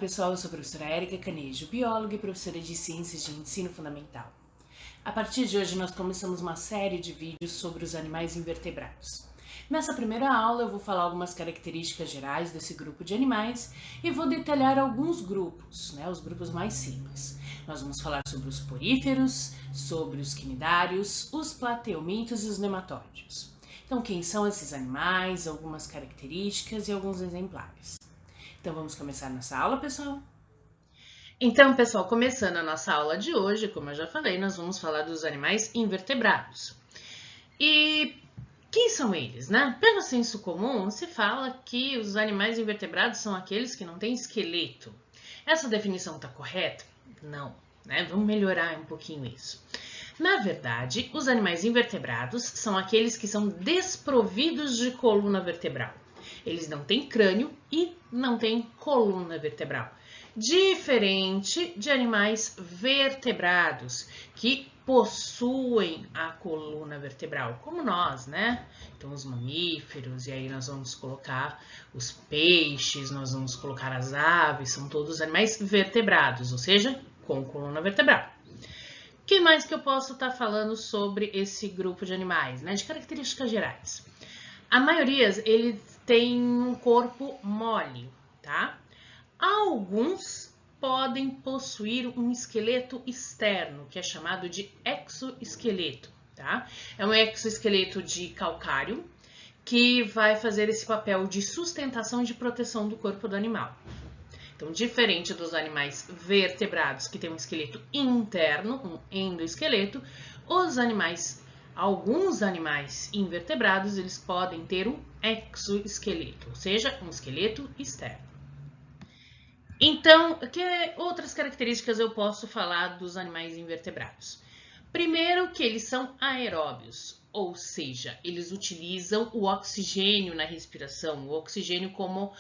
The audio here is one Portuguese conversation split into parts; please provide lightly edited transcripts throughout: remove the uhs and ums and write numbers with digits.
pessoal, eu sou a professora Érica Canejo, bióloga e professora de Ciências de Ensino Fundamental. A partir de hoje nós começamos uma série de vídeos sobre os animais invertebrados. Nessa primeira aula eu vou falar algumas características gerais desse grupo de animais e vou detalhar alguns grupos, os grupos mais simples. Nós vamos falar sobre os poríferos, sobre os quinidários, os plateumintos e os nematóides. Então, quem são esses animais, algumas características e alguns exemplares. Então vamos começar nossa aula, pessoal? Então, pessoal, começando a nossa aula de hoje, como eu já falei, nós vamos falar dos animais invertebrados. E quem são eles, né? Pelo senso comum, se fala que os animais invertebrados são aqueles que não têm esqueleto. Essa definição está correta? Não, né? Vamos melhorar um pouquinho isso. Na verdade, os animais invertebrados são aqueles que são desprovidos de coluna vertebral. Eles não têm crânio e não têm coluna vertebral. Diferente de animais vertebrados, que possuem a coluna vertebral, como nós, né? Então, os mamíferos, e aí nós vamos colocar os peixes, nós vamos colocar as aves, são todos animais vertebrados, ou seja, com coluna vertebral. O que mais que eu posso estar falando sobre esse grupo de animais, né? De características gerais. A maioria, eles têm um corpo mole, tá? Alguns podem possuir um esqueleto externo, que é chamado de exoesqueleto, tá? É um exoesqueleto de calcário, que vai fazer esse papel de sustentação e de proteção do corpo do animal. Então, diferente dos animais vertebrados, que têm um esqueleto interno, um endoesqueleto, alguns animais invertebrados, eles podem ter um exoesqueleto, ou seja, um esqueleto externo. Então, que outras características eu posso falar dos animais invertebrados? Primeiro, que eles são aeróbios, ou seja, eles utilizam o oxigênio na respiração, o oxigênio como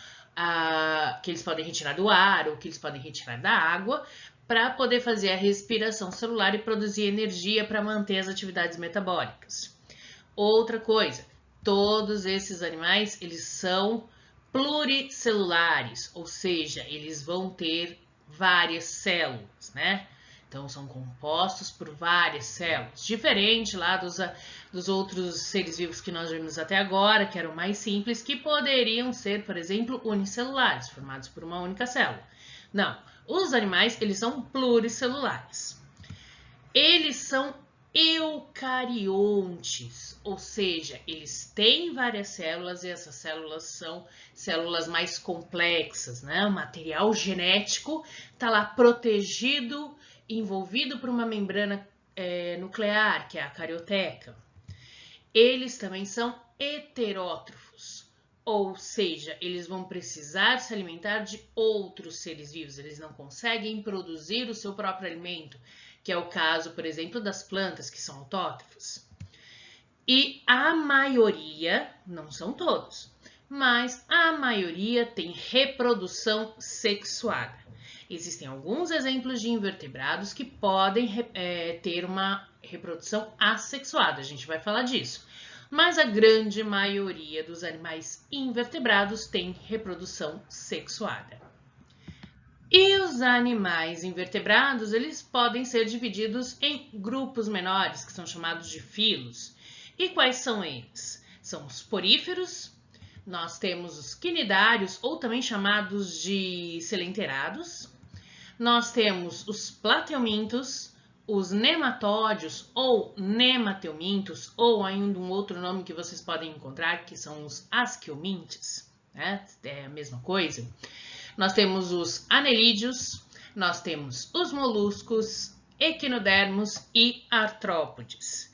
que eles podem retirar do ar ou que eles podem retirar da água para poder fazer a respiração celular e produzir energia para manter as atividades metabólicas. Outra coisa, todos esses animais, eles são pluricelulares, ou seja, eles vão ter várias células, né? Então, são compostos por várias células, diferente lá dos outros seres vivos que nós vimos até agora, que eram mais simples, que poderiam ser, por exemplo, unicelulares, formados por uma única célula. Não, os animais, eles são pluricelulares. Eles são eucariontes, ou seja, eles têm várias células e essas células são células mais complexas, né? O material genético está lá protegido, envolvido por uma membrana nuclear, que é a carioteca. Eles também são heterótrofos, ou seja, eles vão precisar se alimentar de outros seres vivos, eles não conseguem produzir o seu próprio alimento, que é o caso, por exemplo, das plantas, que são autótrofas. E a maioria, não são todos, mas a maioria tem reprodução sexuada. Existem alguns exemplos de invertebrados que podem ter uma reprodução assexuada, a gente vai falar disso. Mas a grande maioria dos animais invertebrados tem reprodução sexuada. E os animais invertebrados, eles podem ser divididos em grupos menores, que são chamados de filos. E quais são eles? São os poríferos, nós temos os quinidários, ou também chamados de selenterados. Nós temos os plateumintos, os nematódios ou nemateumintos, ou ainda um outro nome que vocês podem encontrar, que são os asqueumintes, né? É a mesma coisa. Nós temos os anelídeos, nós temos os moluscos, equinodermos e artrópodes.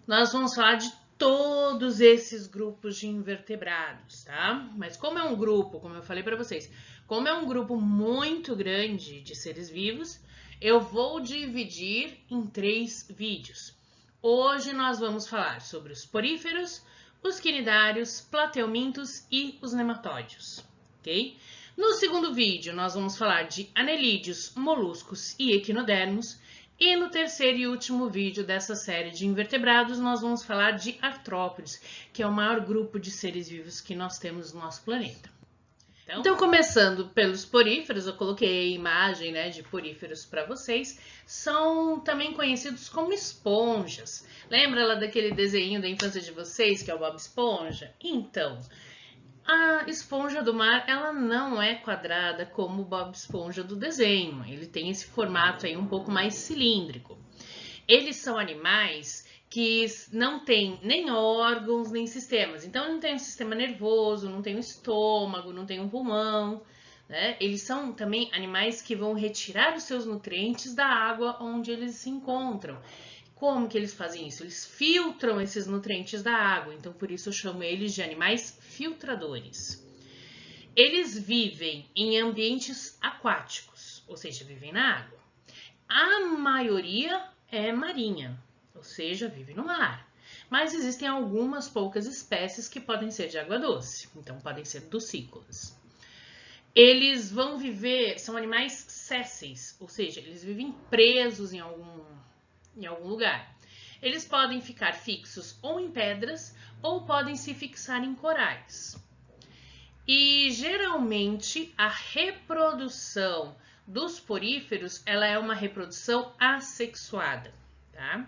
Nós vamos falar de todos esses grupos de invertebrados, tá? Mas como é um grupo, como eu falei para vocês, como é um grupo muito grande de seres vivos, eu vou dividir em 3 vídeos. Hoje nós vamos falar sobre os poríferos, os quinidários, plateumintos e os nematóides, ok? No segundo vídeo, nós vamos falar de anelídeos, moluscos e equinodermos. E no terceiro e último vídeo dessa série de invertebrados, nós vamos falar de artrópodes, que é o maior grupo de seres vivos que nós temos no nosso planeta. Então, começando pelos poríferos, eu coloquei a imagem, né, de poríferos para vocês, são também conhecidos como esponjas. Lembra lá daquele desenho da infância de vocês, que é o Bob Esponja? Então, a esponja do mar, ela não é quadrada como o Bob Esponja do desenho. Ele tem esse formato aí um pouco mais cilíndrico. Eles são animais que não têm nem órgãos, nem sistemas. Então, não tem um sistema nervoso, não tem um estômago, não tem um pulmão, né? Eles são também animais que vão retirar os seus nutrientes da água onde eles se encontram. Como que eles fazem isso? Eles filtram esses nutrientes da água, então por isso eu chamo eles de animais filtradores. Eles vivem em ambientes aquáticos, ou seja, vivem na água. A maioria é marinha, ou seja, vive no mar. Mas existem algumas poucas espécies que podem ser de água doce, então podem ser ducícolas. Eles vão viver, são animais sésseis, ou seja, eles vivem presos em algum lugar. Eles podem ficar fixos ou em pedras ou podem se fixar em corais. E geralmente a reprodução dos poríferos, ela é uma reprodução assexuada, tá?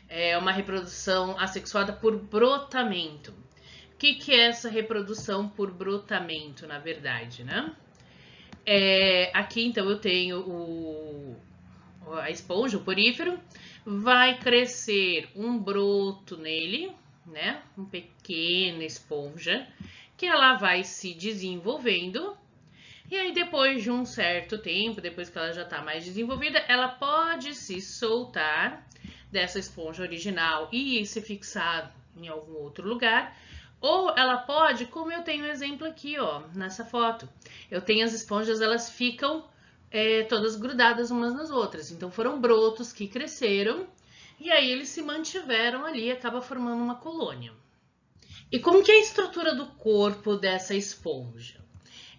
É uma reprodução assexuada por brotamento. O que é essa reprodução por brotamento, na verdade, né? Aqui, então, eu tenho a esponja, o porífero, vai crescer um broto nele, né? Uma pequena esponja, que ela vai se desenvolvendo. E aí, depois de um certo tempo, depois que ela já está mais desenvolvida, ela pode se soltar dessa esponja original e se fixar em algum outro lugar. Ou ela pode, como eu tenho um exemplo aqui, ó, nessa foto. Eu tenho as esponjas, elas ficam todas grudadas umas nas outras. Então, foram brotos que cresceram e aí eles se mantiveram ali e acaba formando uma colônia. E como que é a estrutura do corpo dessa esponja?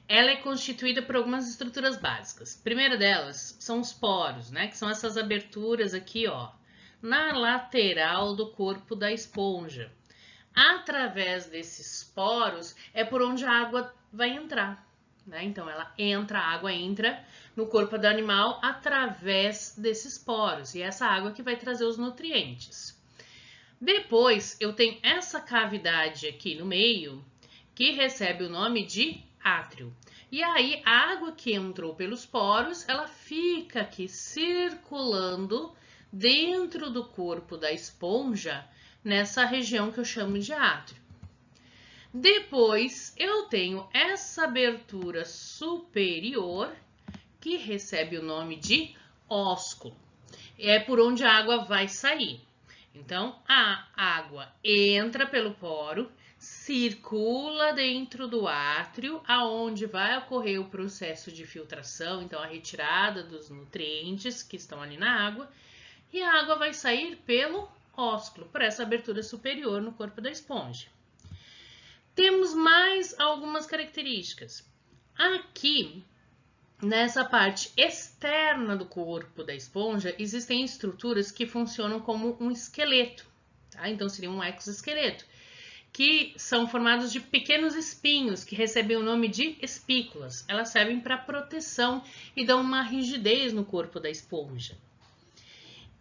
Ela é constituída por algumas estruturas básicas. A primeira delas são os poros, né? Que são essas aberturas aqui, ó, na lateral do corpo da esponja. Através desses poros é por onde a água vai entrar, né? Então, a água entra no corpo do animal através desses poros. E é essa água que vai trazer os nutrientes. Depois, eu tenho essa cavidade aqui no meio, que recebe o nome de átrio. E aí, a água que entrou pelos poros, ela fica aqui circulando dentro do corpo da esponja, nessa região que eu chamo de átrio. Depois, eu tenho essa abertura superior, que recebe o nome de ósculo. É por onde a água vai sair. Então, a água entra pelo poro, circula dentro do átrio, aonde vai ocorrer o processo de filtração, então a retirada dos nutrientes que estão ali na água, e a água vai sair pelo ósculo, por essa abertura superior no corpo da esponja. Temos mais algumas características. Aqui, nessa parte externa do corpo da esponja, existem estruturas que funcionam como um esqueleto, tá? Então, seria um exoesqueleto, que são formados de pequenos espinhos, que recebem o nome de espículas. Elas servem para proteção e dão uma rigidez no corpo da esponja.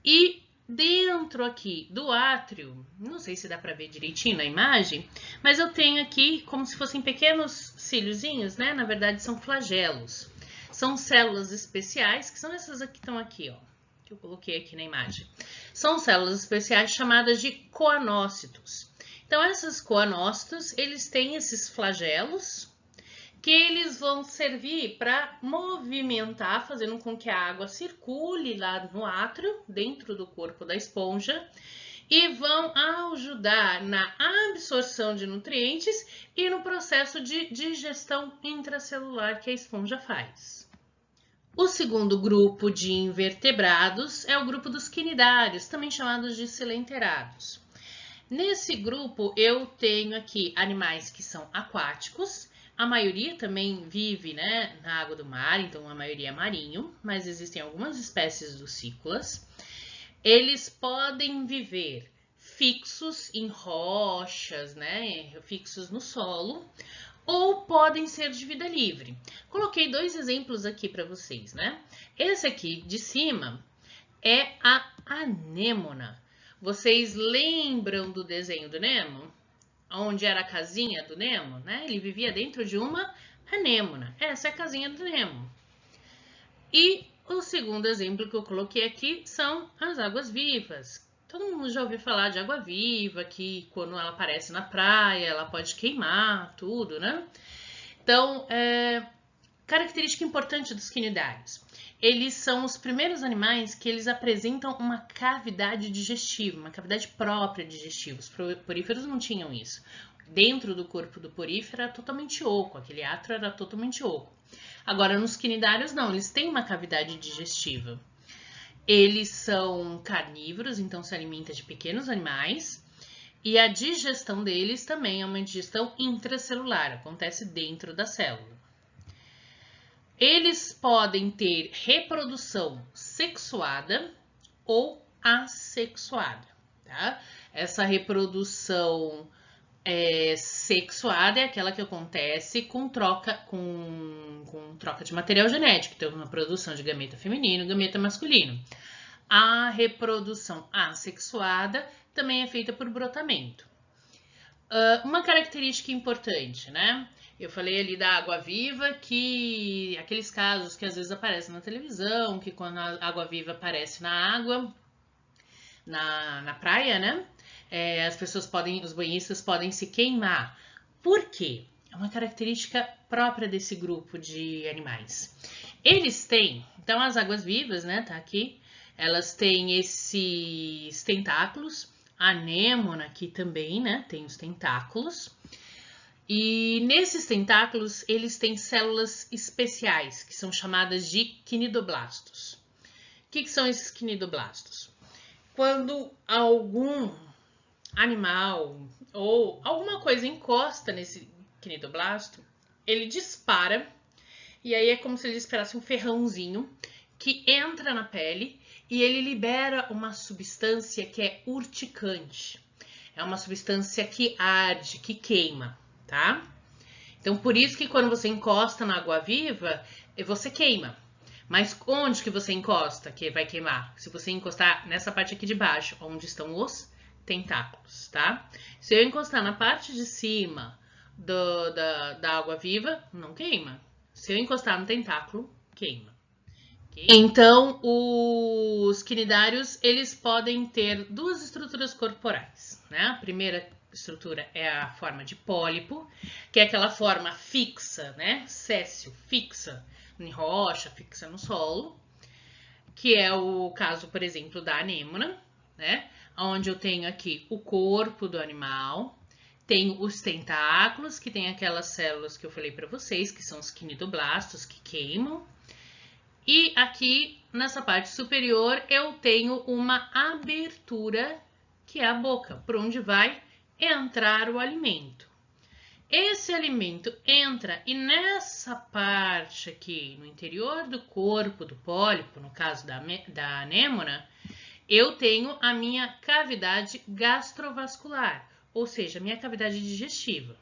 E dentro aqui do átrio, não sei se dá para ver direitinho na imagem, mas eu tenho aqui como se fossem pequenos cíliozinhos, né? Na verdade, são flagelos. São células especiais, que são essas aqui que estão aqui, ó, que eu coloquei aqui na imagem. São células especiais chamadas de coanócitos. Então, esses coanócitos, eles têm esses flagelos, que eles vão servir para movimentar, fazendo com que a água circule lá no átrio, dentro do corpo da esponja, e vão ajudar na absorção de nutrientes e no processo de digestão intracelular que a esponja faz. O segundo grupo de invertebrados é o grupo dos quinidários, também chamados de silenterados. Nesse grupo, eu tenho aqui animais que são aquáticos. A maioria também vive, né, na água do mar, então a maioria é marinho, mas existem algumas espécies ducícolas. Eles podem viver fixos em rochas, né, fixos no solo, ou podem ser de vida livre. Coloquei dois exemplos aqui para vocês, né? Esse aqui de cima é a anêmona. Vocês lembram do desenho do Nemo? Onde era a casinha do Nemo, né? Ele vivia dentro de uma anêmona. Essa é a casinha do Nemo. E o segundo exemplo que eu coloquei aqui são as águas-vivas. Todo mundo já ouviu falar de água-viva, que quando ela aparece na praia, ela pode queimar, tudo, né? Então, característica importante dos quinidários. Eles são os primeiros animais que eles apresentam uma cavidade digestiva, uma cavidade própria digestiva. Os poríferos não tinham isso. Dentro do corpo do porífero era totalmente oco, aquele átrio era totalmente oco. Agora, nos quinidários não, eles têm uma cavidade digestiva. Eles são carnívoros, então se alimentam de pequenos animais. E a digestão deles também é uma digestão intracelular, acontece dentro da célula. Eles podem ter reprodução sexuada ou assexuada, tá? Essa reprodução sexuada é aquela que acontece com troca de material genético, então uma produção de gameta feminino e gameta masculino. A reprodução assexuada também é feita por brotamento. Uma característica importante, né? Eu falei ali da água-viva, que aqueles casos que às vezes aparecem na televisão, que quando a água-viva aparece na água, na praia, né? As pessoas os banhistas podem se queimar. Por quê? É uma característica própria desse grupo de animais. Eles têm, então as águas-vivas, né? Tá aqui. Elas têm esses tentáculos. A anêmona aqui também, né? Tem os tentáculos. E nesses tentáculos, eles têm células especiais, que são chamadas de quinidoblastos. O que são esses quinidoblastos? Quando algum animal ou alguma coisa encosta nesse quinidoblasto, ele dispara, e aí é como se ele disparasse um ferrãozinho que entra na pele e ele libera uma substância que é urticante. É uma substância que arde, que queima, tá? Então, por isso que quando você encosta na água-viva, você queima. Mas onde que você encosta que vai queimar? Se você encostar nessa parte aqui de baixo, onde estão os tentáculos, tá? Se eu encostar na parte de cima da água-viva, não queima. Se eu encostar no tentáculo, queima. Okay? Então, os quinidários, eles podem ter duas estruturas corporais, né? A primeira estrutura é a forma de pólipo, que é aquela forma fixa, né? Séssil, fixa em rocha, fixa no solo, que é o caso, por exemplo, da anêmona, né? Onde eu tenho aqui o corpo do animal, tenho os tentáculos, que tem aquelas células que eu falei para vocês, que são os quinidoblastos, que queimam. E aqui, nessa parte superior, eu tenho uma abertura, que é a boca, por onde vai entrar o alimento. Esse alimento entra e nessa parte aqui, no interior do corpo do pólipo, no caso da anêmona, eu tenho a minha cavidade gastrovascular, ou seja, a minha cavidade digestiva.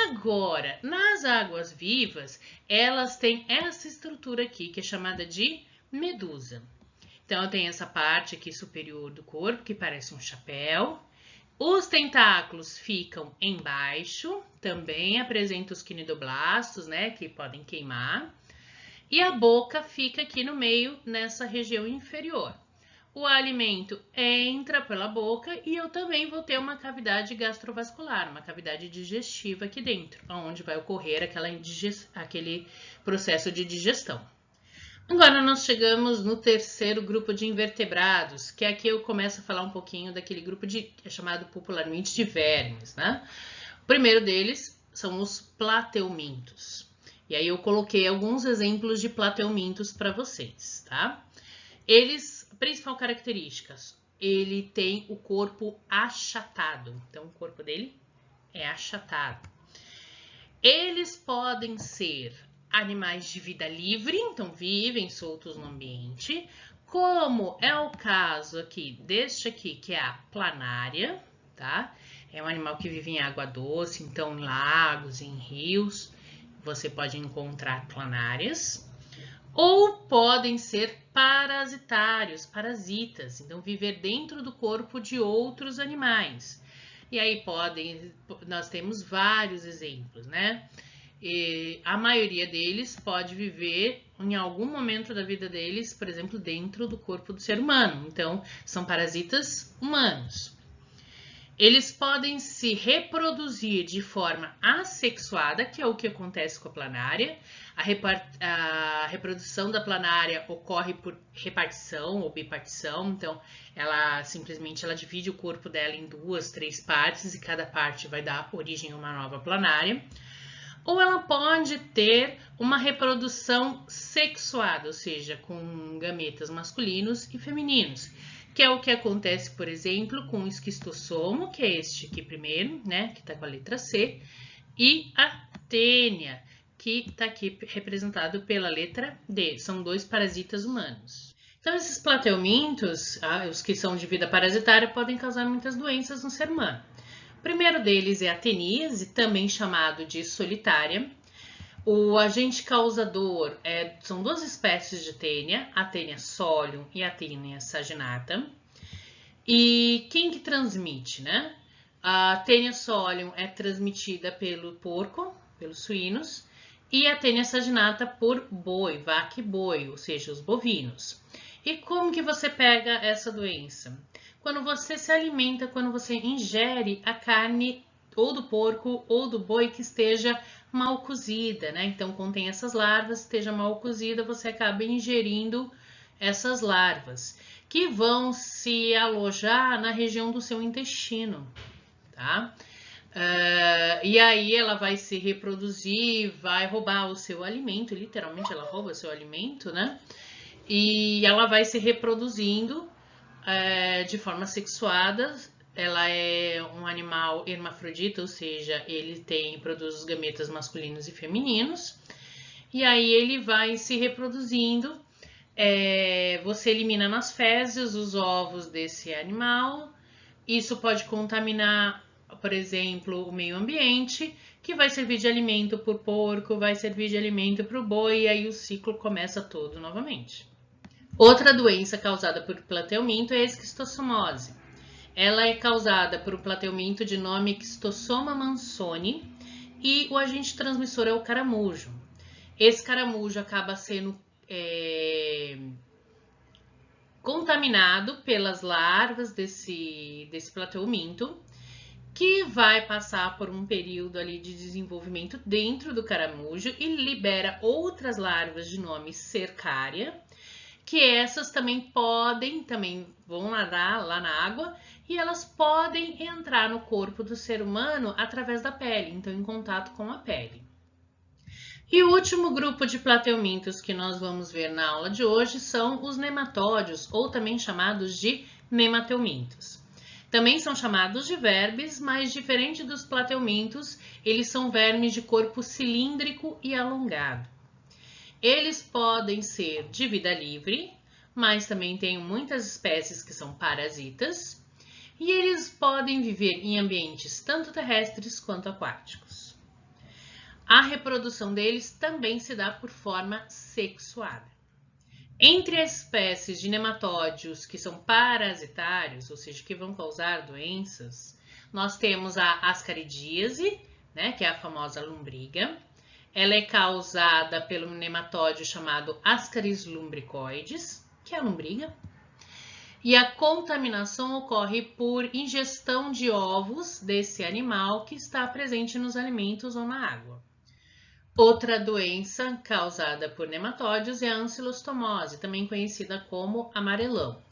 Agora, nas águas-vivas, elas têm essa estrutura aqui, que é chamada de medusa. Então, eu tenho essa parte aqui superior do corpo, que parece um chapéu. Os tentáculos ficam embaixo, também apresenta os quinidoblastos, né, que podem queimar. E a boca fica aqui no meio, nessa região inferior. O alimento entra pela boca e eu também vou ter uma cavidade gastrovascular, uma cavidade digestiva aqui dentro, onde vai ocorrer aquele processo de digestão. Agora nós chegamos no terceiro grupo de invertebrados, que aqui eu começo a falar um pouquinho daquele grupo que é chamado popularmente de vermes, né? O primeiro deles são os plateumintos. E aí eu coloquei alguns exemplos de plateumintos para vocês, tá? Principal características, ele tem o corpo achatado. Então, o corpo dele é achatado. Eles podem ser animais de vida livre, então vivem soltos no ambiente, como é o caso aqui deste aqui, que é a planária, tá? É um animal que vive em água doce, então em lagos, em rios, você pode encontrar planárias. Ou podem ser parasitários, parasitas, então viver dentro do corpo de outros animais. E aí nós temos vários exemplos, né? E a maioria deles pode viver em algum momento da vida deles, por exemplo, dentro do corpo do ser humano. Então, são parasitas humanos. Eles podem se reproduzir de forma assexuada, que é o que acontece com a planária. A reprodução da planária ocorre por repartição ou bipartição, então ela simplesmente divide o corpo dela em 2, 3 partes e cada parte vai dar origem a uma nova planária. Ou ela pode ter uma reprodução sexuada, ou seja, com gametas masculinos e femininos, que é o que acontece, por exemplo, com o esquistossomo, que é este aqui primeiro, né, que está com a letra C, e a tênia, que está aqui representado pela letra D. São 2 parasitas humanos. Então, esses plateumintos, os que são de vida parasitária, podem causar muitas doenças no ser humano. O primeiro deles é a teníase, também chamado de solitária. O agente causador são 2 espécies de tênia, a tênia solium e a tênia saginata. E quem que transmite, né? A tênia solium é transmitida pelo porco, pelos suínos, e a tênia saginata por boi, vaca e boi, ou seja, os bovinos. E como que você pega essa doença? Quando você se alimenta, quando você ingere a carne ou do porco ou do boi que esteja mal cozida, né? Então, contém essas larvas, esteja mal cozida, você acaba ingerindo essas larvas, que vão se alojar na região do seu intestino, tá? E aí ela vai se reproduzir, vai roubar o seu alimento, literalmente ela rouba o seu alimento, né? E ela vai se reproduzindo de forma sexuada. Ela é um animal hermafrodita, ou seja, ele produz os gametas masculinos e femininos. E aí ele vai se reproduzindo. Você elimina nas fezes os ovos desse animal. Isso pode contaminar, por exemplo, o meio ambiente, que vai servir de alimento para o porco, vai servir de alimento para o boi, e aí o ciclo começa todo novamente. Outra doença causada por plateuminto é a esquistossomose. Ela é causada por um plateuminto de nome Schistosoma mansoni e o agente transmissor é o caramujo. Esse caramujo acaba sendo contaminado pelas larvas desse plateuminto, que vai passar por um período ali de desenvolvimento dentro do caramujo e libera outras larvas de nome cercária, que essas também vão nadar lá na água e elas podem entrar no corpo do ser humano através da pele, então em contato com a pele. E o último grupo de plateumintos que nós vamos ver na aula de hoje são os nematódios, ou também chamados de nemateumintos. Também são chamados de vermes, mas diferente dos plateumintos, eles são vermes de corpo cilíndrico e alongado. Eles podem ser de vida livre, mas também tem muitas espécies que são parasitas, e eles podem viver em ambientes tanto terrestres quanto aquáticos. A reprodução deles também se dá por forma sexuada. Entre as espécies de nematódios que são parasitários, ou seja, que vão causar doenças, nós temos a ascaridíase, né, que é a famosa lombriga. Ela é causada pelo nematóide chamado Ascaris lumbricoides, que é a lombriga. E a contaminação ocorre por ingestão de ovos desse animal que está presente nos alimentos ou na água. Outra doença causada por nematódios é a ancilostomose, também conhecida como amarelão.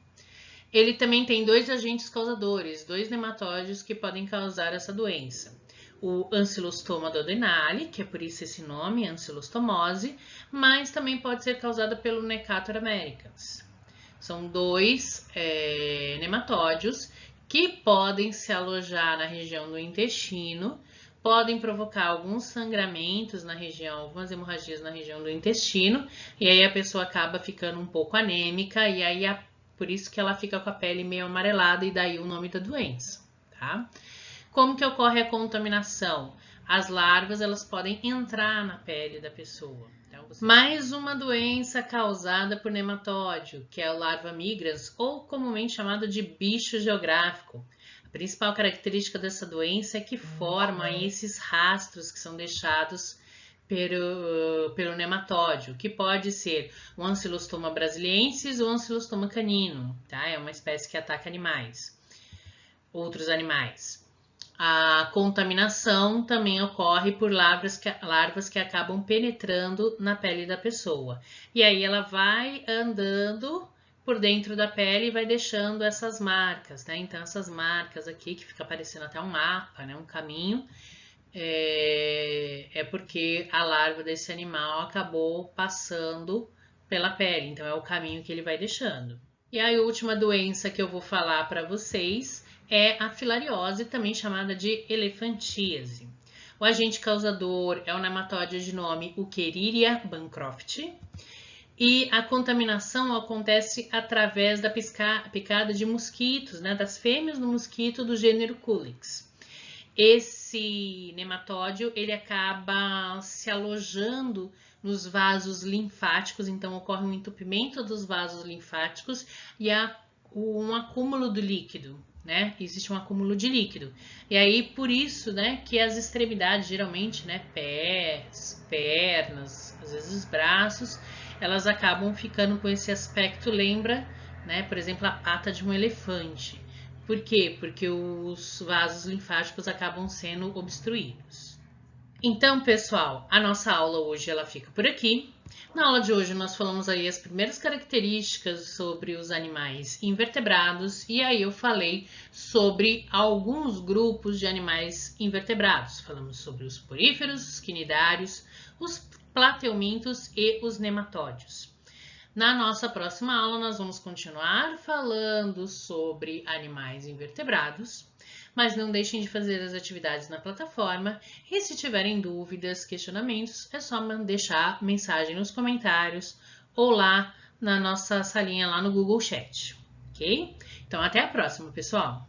Ele também tem 2 agentes causadores, 2 nematódios que podem causar essa doença. O Ancylostoma duodenale, que é por isso esse nome, ancilostomose, mas também pode ser causada pelo Necator americans. São 2 nematódios que podem se alojar na região do intestino, podem provocar alguns sangramentos na região, algumas hemorragias na região do intestino, e aí a pessoa acaba ficando um pouco anêmica, e aí por isso que ela fica com a pele meio amarelada, e daí o nome da doença. tá? Como que ocorre a contaminação? As larvas, elas podem entrar na pele da pessoa. Então, mais uma doença causada por nematóide, que é o larva migrans, ou comumente chamado de bicho geográfico. A principal característica dessa doença é que forma aí esses rastros que são deixados pelo nematóide, que pode ser o Ancylostoma brasiliensis ou Ancylostoma canino, tá? É uma espécie que ataca outros animais. A contaminação também ocorre por larvas que acabam penetrando na pele da pessoa. E aí ela vai andando por dentro da pele e vai deixando essas marcas, né? Então, essas marcas aqui, que fica parecendo até um mapa, né? Um caminho, é porque a larva desse animal acabou passando pela pele. Então, é o caminho que ele vai deixando. E aí, a última doença que eu vou falar para vocês é a filariose, também chamada de elefantíase. O agente causador é o nematóide de nome Wuchereria bancrofti. E a contaminação acontece através da picada de mosquitos, né, das fêmeas do mosquito do gênero Culex. Esse nematóide, ele acaba se alojando nos vasos linfáticos, então ocorre um entupimento dos vasos linfáticos e há um acúmulo do líquido, né? Existe um acúmulo de líquido. E aí, por isso, né, que as extremidades, geralmente, né, pés, pernas, às vezes braços, elas acabam ficando com esse aspecto, lembra, né, por exemplo, a pata de um elefante. Por quê? Porque os vasos linfáticos acabam sendo obstruídos. Então, pessoal, a nossa aula hoje ela fica por aqui. Na aula de hoje nós falamos aí as primeiras características sobre os animais invertebrados e aí eu falei sobre alguns grupos de animais invertebrados. Falamos sobre os poríferos, os quinidários, os plateumintos e os nematódios. Na nossa próxima aula, nós vamos continuar falando sobre animais invertebrados, mas não deixem de fazer as atividades na plataforma e se tiverem dúvidas, questionamentos, é só deixar mensagem nos comentários ou lá na nossa salinha lá no Google Chat, ok? Então, até a próxima, pessoal!